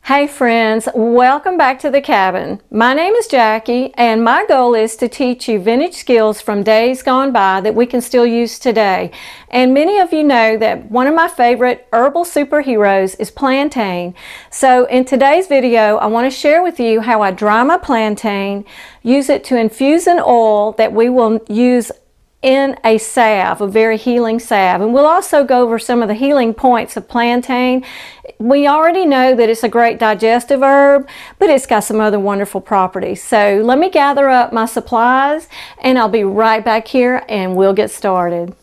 Hey friends, welcome back to the cabin. My name is Jackie and my goal is to teach you vintage skills from days gone by that we can still use today. And many of you know that one of my favorite herbal superheroes is plantain. So in today's video, I want to share with you how I dry my plantain, use it to infuse an oil that we will use in a salve, a very healing salve. And we'll also go over some of the healing points of plantain. We already know that it's a great digestive herb, but it's got some other wonderful properties. So let me gather up my supplies and I'll be right back here and we'll get started.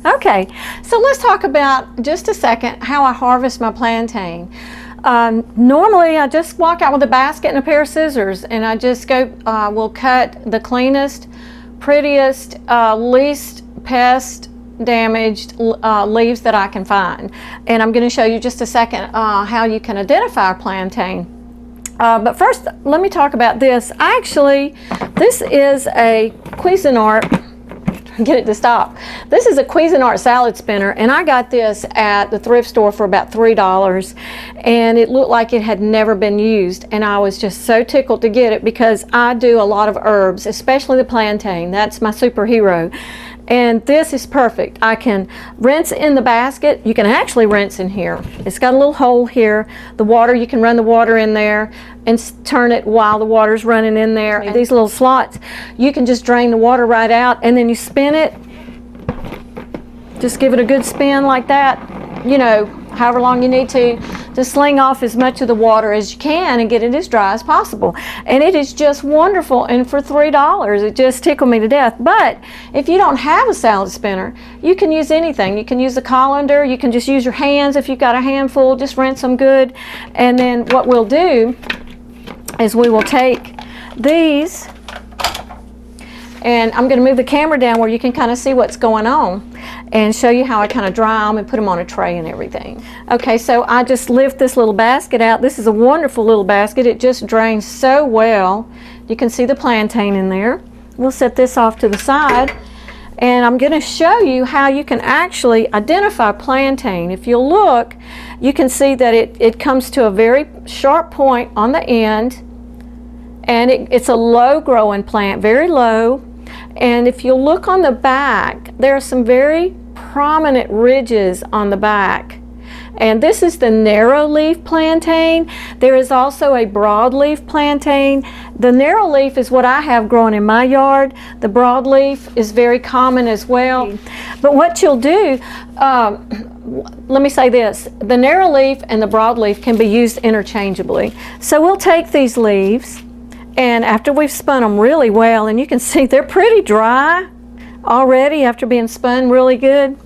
Okay, so let's talk about just a second how I harvest my plantain. Normally I just walk out with a basket and a pair of scissors and I just go, will cut the cleanest, prettiest, least pest damaged leaves that I can find. And I'm going to show you just a second how you can identify plantain. But first let me talk about this. This is a Cuisinart. Get it to stop. This is a Cuisinart salad spinner and I got this at the thrift store for about $3 and it looked like it had never been used, and I was just so tickled to get it because I do a lot of herbs, especially the plantain. That's my superhero. And this is perfect. I can rinse in the basket. You can actually rinse in here. It's got a little hole here. The water, you can run the water in there and turn it while the water's running in there. And these little slots, you can just drain the water right out and then you spin it. Just give it a good spin like that, you know, however long you need to sling off as much of the water as you can and get it as dry as possible. And it is just wonderful, and for $3 it just tickled me to death. But if you don't have a salad spinner, you can use anything. You can use a colander, you can just use your hands. If you've got a handful, just rinse them good. And then what we'll do is we will take these, and I'm going to move the camera down where you can kind of see what's going on and show you how I kind of dry them and put them on a tray and everything. Okay, so I just lift this little basket out. This is a wonderful little basket. It just drains so well. You can see the plantain in there. We'll set this off to the side and I'm going to show you how you can actually identify plantain. If you'll look, you can see that it comes to a very sharp point on the end, and it's a low growing plant, very low. And if you look on the back, there are some very prominent ridges on the back. And this is the narrow leaf plantain. There is also a broadleaf plantain. The narrow leaf is what I have growing in my yard. The broadleaf is very common as well. But what you'll do, let me say this, the narrow leaf and the broadleaf can be used interchangeably. So we'll take these leaves, and after we've spun them really well, and you can see they're pretty dry already after being spun really good.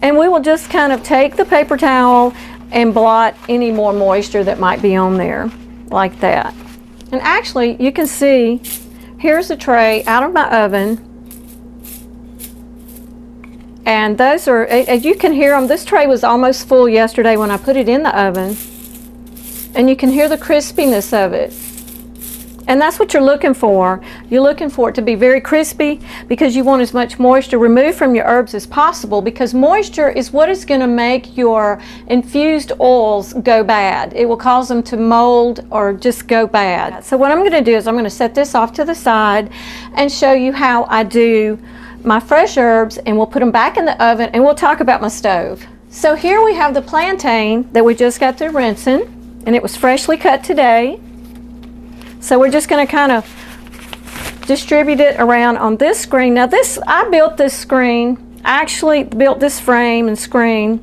And we will just kind of take the paper towel and blot any more moisture that might be on there, like that. And actually, you can see, here's the tray out of my oven. And those are, as you can hear them, this tray was almost full yesterday when I put it in the oven. And you can hear the crispiness of it. And that's what you're looking for. You're looking for it to be very crispy because you want as much moisture removed from your herbs as possible, because moisture is what is going to make your infused oils go bad. It will cause them to mold or just go bad. So what I'm going to do is I'm going to set this off to the side and show you how I do my fresh herbs, and we'll put them back in the oven and we'll talk about my stove. So here we have the plantain that we just got through rinsing, and it was freshly cut today. So we're just going to kind of distribute it around on this screen. Now I built this screen, I actually built this frame and screen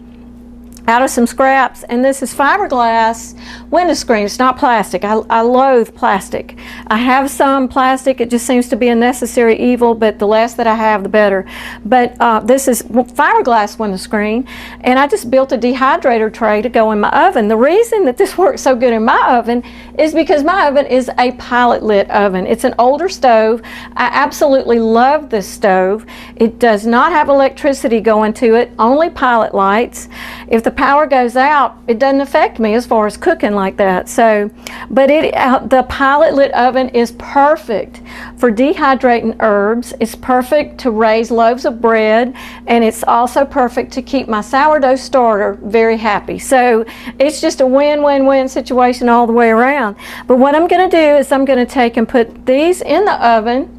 out of some scraps, and this is fiberglass window screen. It's not plastic. I loathe plastic. I have some plastic. It just seems to be a necessary evil, but the less that I have, the better. But this is fiberglass window screen, and I just built a dehydrator tray to go in my oven. The reason that this works so good in my oven is because my oven is a pilot lit oven. It's an older stove. I absolutely love this stove. It does not have electricity going to it, only pilot lights. If the power goes out, it doesn't affect me as far as cooking like that. So, but the pilot lit oven is perfect for dehydrating herbs. It's perfect to raise loaves of bread, and it's also perfect to keep my sourdough starter very happy. So it's just a win-win-win situation all the way around. But what I'm going to do is I'm going to take and put these in the oven,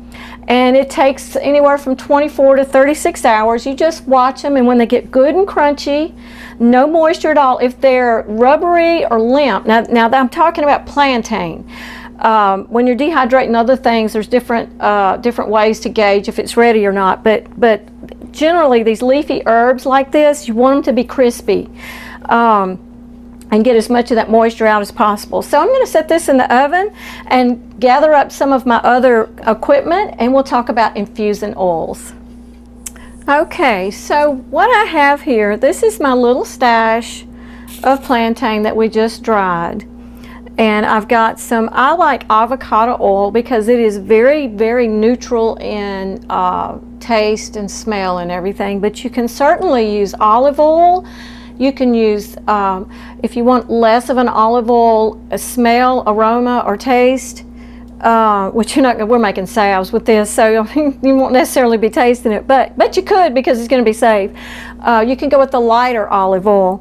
and it takes anywhere from 24 to 36 hours. You just watch them, and when they get good and crunchy, no moisture at all. If they're rubbery or limp, now I'm talking about plantain. When you're dehydrating other things, there's different ways to gauge if it's ready or not. But generally, these leafy herbs like this, you want them to be crispy and get as much of that moisture out as possible. So I'm going to set this in the oven and gather up some of my other equipment, and we'll talk about infusing oils. Okay, so what I have here, this is my little stash of plantain that we just dried. And I've got some, I like avocado oil because it is very, very neutral in taste and smell and everything. But you can certainly use olive oil. You can use, if you want less of an olive oil smell, aroma, or taste, which you're not, we're making salves with this, so you won't necessarily be tasting it, but you could, because it's going to be safe. You can go with the lighter olive oil.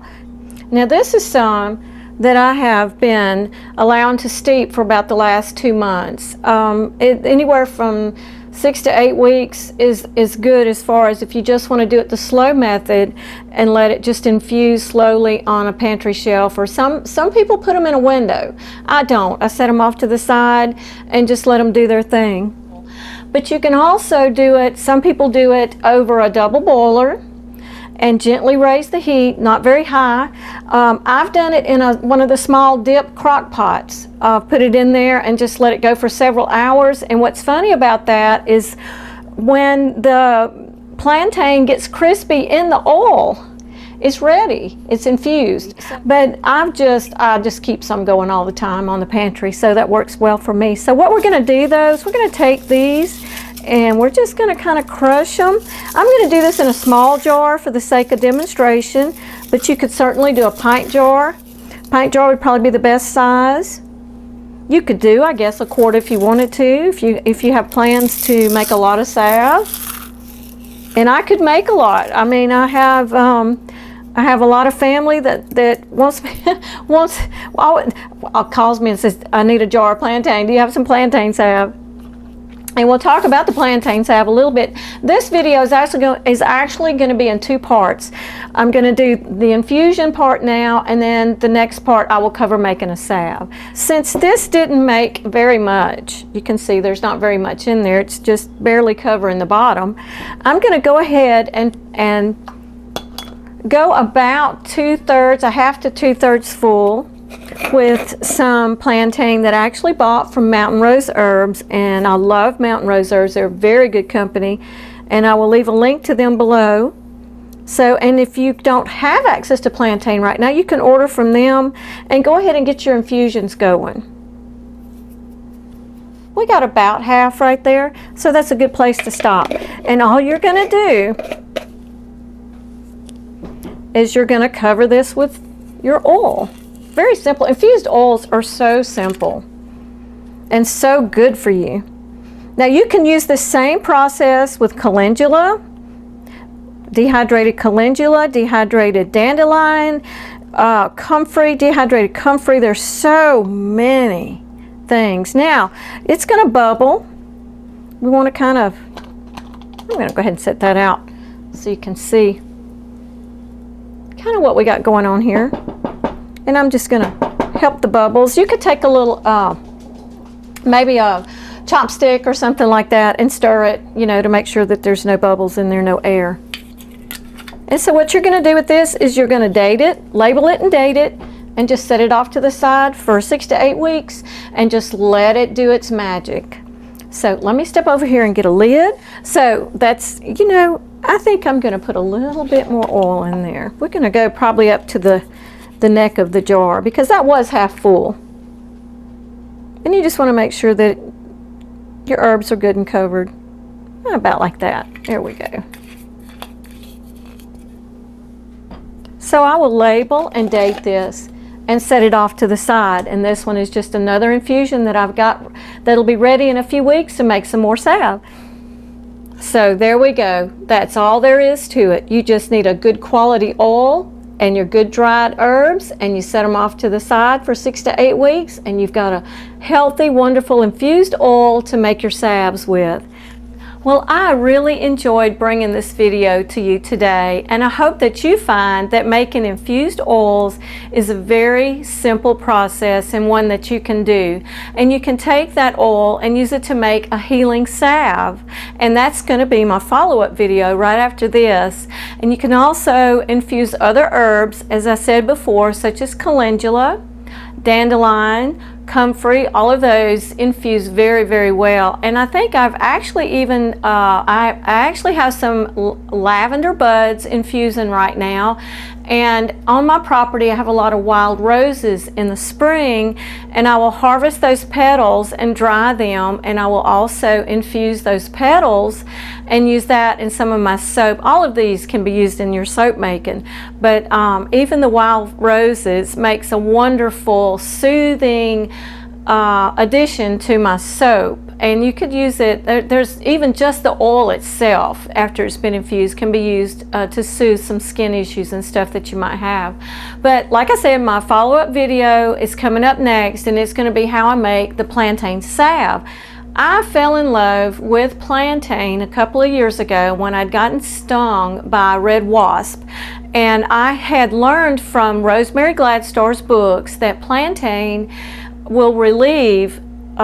Now this is some that I have been allowing to steep for about the last 2 months. Anywhere from 6 to 8 weeks is good, as far as if you just want to do it the slow method and let it just infuse slowly on a pantry shelf. Or some people put them in a window. I don't. I set them off to the side and just let them do their thing. But you can also do it, some people do it over a double boiler and gently raise the heat, not very high. I've done it in one of the small dip crock pots. Put it in there and just let it go for several hours. And what's funny about that is when the plantain gets crispy in the oil, it's ready, it's infused. But I just keep some going all the time on the pantry, so that works well for me. So what we're gonna do though is we're gonna take these and we're just going to kind of crush them. I'm going to do this in a small jar for the sake of demonstration, but you could certainly do a pint jar. Pint jar would probably be the best size. You could do, I guess, a quart if you wanted to, if you have plans to make a lot of salve. And I could make a lot. I mean, I have a lot of family that calls me and says, I need a jar of plantain. Do you have some plantain salve? And we'll talk about the plantain salve a little bit. This video is actually going to be in 2 parts. I'm going to do the infusion part now, and then the next part I will cover making a salve. Since this didn't make very much, you can see there's not very much in there. It's just barely covering the bottom. I'm going to go ahead and go about 2/3, a half to 2/3 full, with some plantain that I actually bought from Mountain Rose Herbs, and I love Mountain Rose Herbs. They're a very good company, and I will leave a link to them below. So, and if you don't have access to plantain right now, you can order from them and go ahead and get your infusions going. We got about half right there, so that's a good place to stop. And all you're going to do is you're going to cover this with your oil. Very simple. Infused oils are so simple and so good for you. Now you can use the same process with calendula, dehydrated calendula, dehydrated dandelion, comfrey, dehydrated comfrey. There's so many things. Now it's going to bubble. We want to kind of, I'm going to go ahead and set that out so you can see kind of what we got going on here. And I'm just going to help the bubbles. You could take a little, maybe a chopstick or something like that and stir it, you know, to make sure that there's no bubbles in there, no air. And so what you're going to do with this is you're going to date it, label it and date it, and just set it off to the side for 6 to 8 weeks and just let it do its magic. So let me step over here and get a lid. So that's, you know, I think I'm going to put a little bit more oil in there. We're going to go probably up to the neck of the jar because that was half full. And you just want to make sure that your herbs are good and covered. About like that. There we go. So I will label and date this and set it off to the side. And this one is just another infusion that I've got that'll be ready in a few weeks to make some more salve. So there we go. That's all there is to it. You just need a good quality oil and your good dried herbs, and you set them off to the side for 6 to 8 weeks, and you've got a healthy, wonderful infused oil to make your salves with. Well, I really enjoyed bringing this video to you today, and I hope that you find that making infused oils is a very simple process and one that you can do. And you can take that oil and use it to make a healing salve, and that's going to be my follow-up video right after this. And you can also infuse other herbs, as I said before, such as calendula, dandelion, comfrey. All of those infuse very, very well. And I think I've actually even I actually have some lavender buds infusing right now. And on my property I have a lot of wild roses in the spring, and I will harvest those petals and dry them, and I will also infuse those petals and use that in some of my soap. All of these can be used in your soap making, but even the wild roses makes a wonderful soothing addition to my soap. And you could use it, there's even just the oil itself after it's been infused can be used to soothe some skin issues and stuff that you might have. But like I said, my follow-up video is coming up next, and it's going to be how I make the plantain salve. I fell in love with plantain a couple of years ago when I'd gotten stung by a red wasp, and I had learned from Rosemary Gladstar's books that plantain will relieve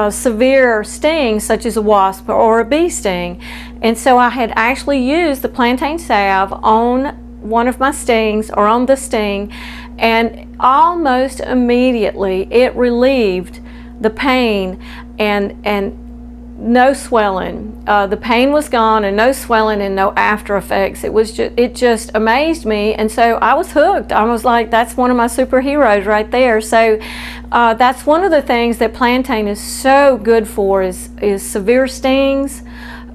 severe stings such as a wasp or a bee sting. And so I had actually used the plantain salve on one of my stings, or on the sting, and almost immediately it relieved the pain and no swelling. The pain was gone, and no swelling and no after effects. It just amazed me, and so I was hooked. I was like, that's one of my superheroes right there. So that's one of the things that plantain is so good for is severe stings.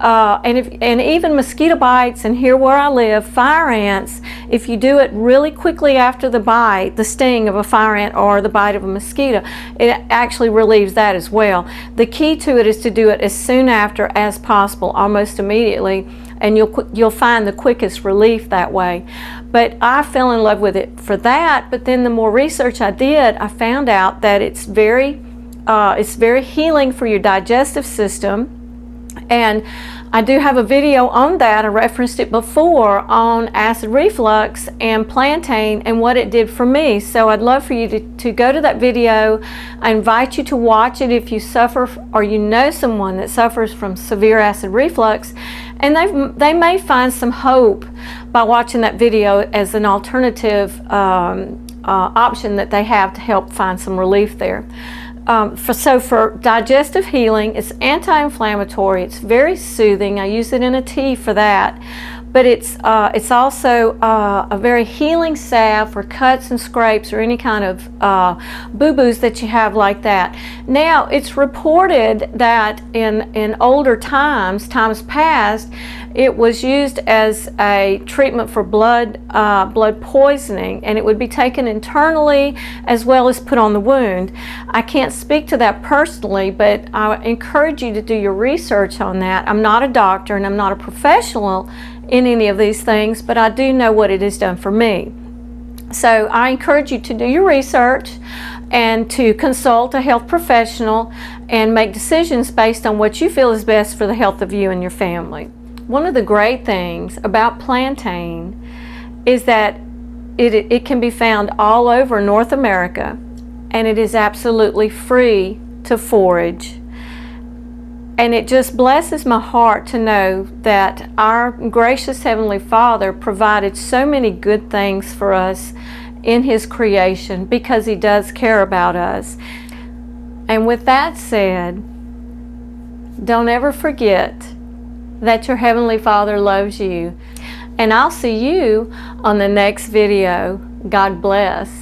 And even mosquito bites, and here where I live, fire ants, if you do it really quickly after the bite, the sting of a fire ant or the bite of a mosquito, it actually relieves that as well. The key to it is to do it as soon after as possible, almost immediately, and you'll find the quickest relief that way. But I fell in love with it for that, but then the more research I did, I found out that it's very healing for your digestive system. And I do have a video on that. I referenced it before on acid reflux and plantain and what it did for me. So I'd love for you to go to that video. I invite you to watch it if you suffer or you know someone that suffers from severe acid reflux, and they may find some hope by watching that video as an alternative option that they have to help find some relief there. So for digestive healing, it's anti-inflammatory, it's very soothing. I use it in a tea for that. But it's also a very healing salve for cuts and scrapes or any kind of boo-boos that you have like that. Now, it's reported that in older times past, it was used as a treatment for blood poisoning, and it would be taken internally as well as put on the wound. I can't speak to that personally, but I encourage you to do your research on that. I'm not a doctor and I'm not a professional in any of these things, but I do know what it has done for me. So I encourage you to do your research and to consult a health professional and make decisions based on what you feel is best for the health of you and your family. One of the great things about plantain is that it can be found all over North America, and it is absolutely free to forage. And it just blesses my heart to know that our gracious Heavenly Father provided so many good things for us in His creation because He does care about us. And with that said, don't ever forget that your Heavenly Father loves you. And I'll see you on the next video. God bless.